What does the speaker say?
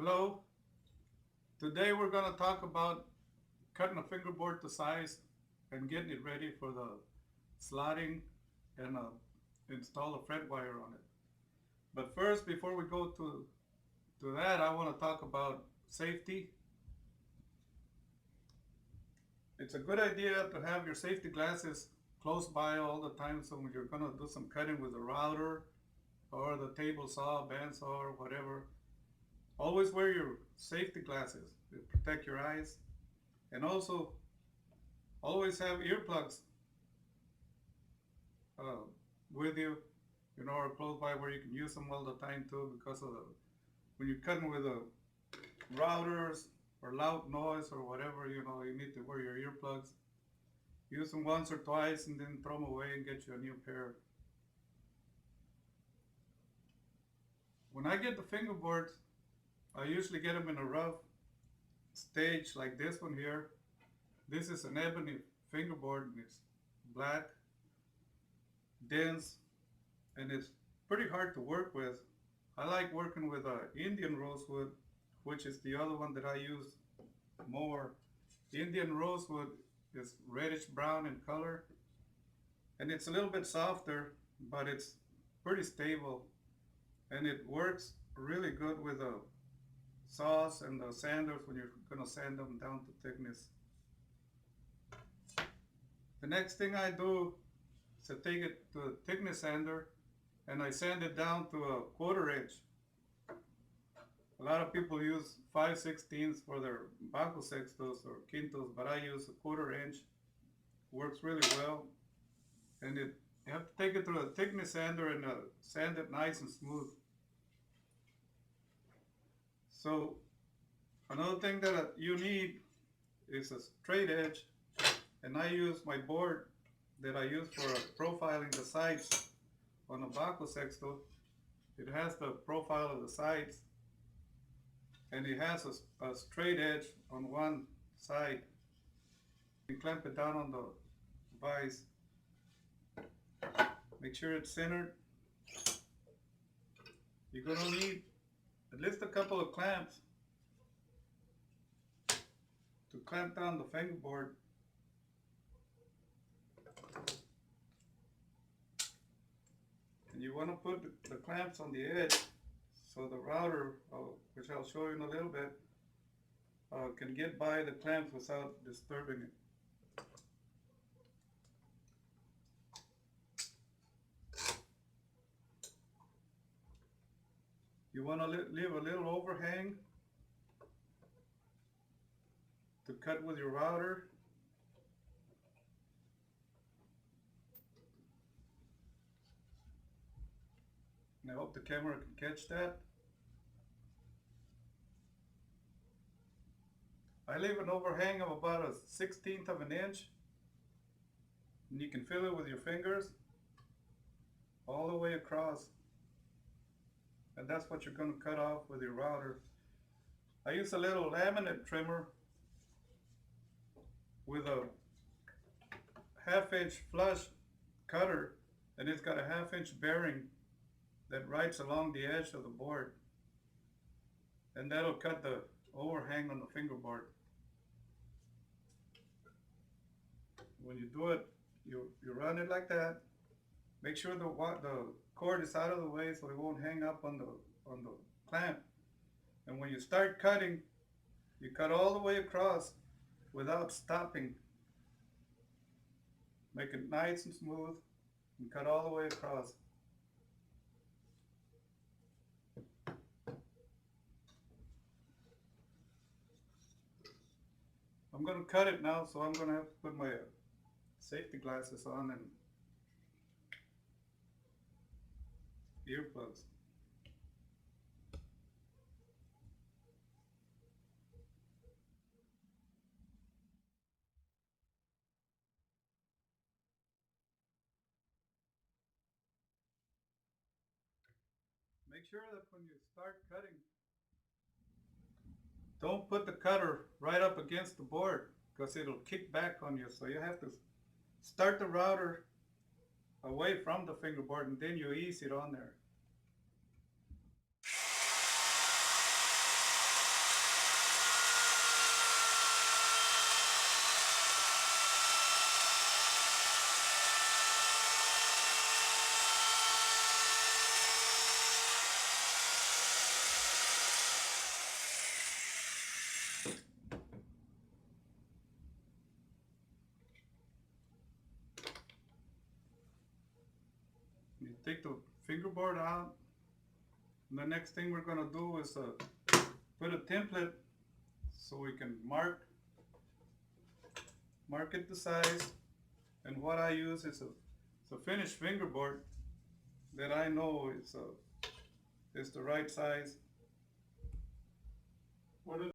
Hello, today we're going to talk about cutting a fingerboard to size and getting it ready for the slotting and install a fret wire on it. But first, before we go to that, I want to talk about safety. It's a good idea to have your safety glasses close by all the time so when you're going to do some cutting with a router or the table saw, bandsaw, or whatever, always wear your safety glasses to protect your eyes. And also, always have earplugs uh, with you, or close by where you can use them all the time too, because of when you're cutting with the routers or loud noise or whatever, you need to wear your earplugs. Use them once or twice and then throw them away and get you a new pair. When I get the fingerboards, I usually get them in a rough stage like this one here. This is an ebony fingerboard and it's black, dense, and it's pretty hard to work with. I like working with Indian rosewood, which is the other one that I use more. Indian rosewood is reddish brown in color, and it's a little bit softer, but it's pretty stable, and it works really good with the saws and the sanders when you're gonna sand them down to thickness. The next thing I do is I take it to a thickness sander and I sand it down to a 1/4 inch. A lot of people use 5/16 for their bajo sextos or quintos, but I use a 1/4 inch. Works really well, and you have to take it through a thickness sander and sand it nice and smooth. So another thing that you need is a straight edge, and I use my board that I use for profiling the sides on a bajo sexto. It has the profile of the sides, and it has a straight edge on one side. You clamp it down on the vise. Make sure it's centered. You're gonna need at least a couple of clamps to clamp down the fingerboard. And you want to put the clamps on the edge so the router, which I'll show you in a little bit, can get by the clamps without disturbing it. You want to leave a little overhang to cut with your router. And I hope the camera can catch that. I leave an overhang of about a 1/16 of an inch, and you can feel it with your fingers all the way across. And that's what you're going to cut off with your router. I use a little laminate trimmer with a 1/2 inch flush cutter, and it's got a 1/2 inch bearing that rides along the edge of the board, and that'll cut the overhang on the fingerboard. When you do it, you run it like that. Make sure the cord is out of the way so it won't hang up on the clamp. And when you start cutting, you cut all the way across without stopping. Make it nice and smooth and cut all the way across. I'm going to cut it now, so I'm going to have to put my safety glasses on and earplugs. Make sure that when you start cutting, don't put the cutter right up against the board because it'll kick back on you. So you have to start the router away from the fingerboard and then you ease it on there. take the fingerboard out. And the next thing we're gonna do is put a template so we can mark it the size. And what I use is a finished fingerboard that I know is the right size. What is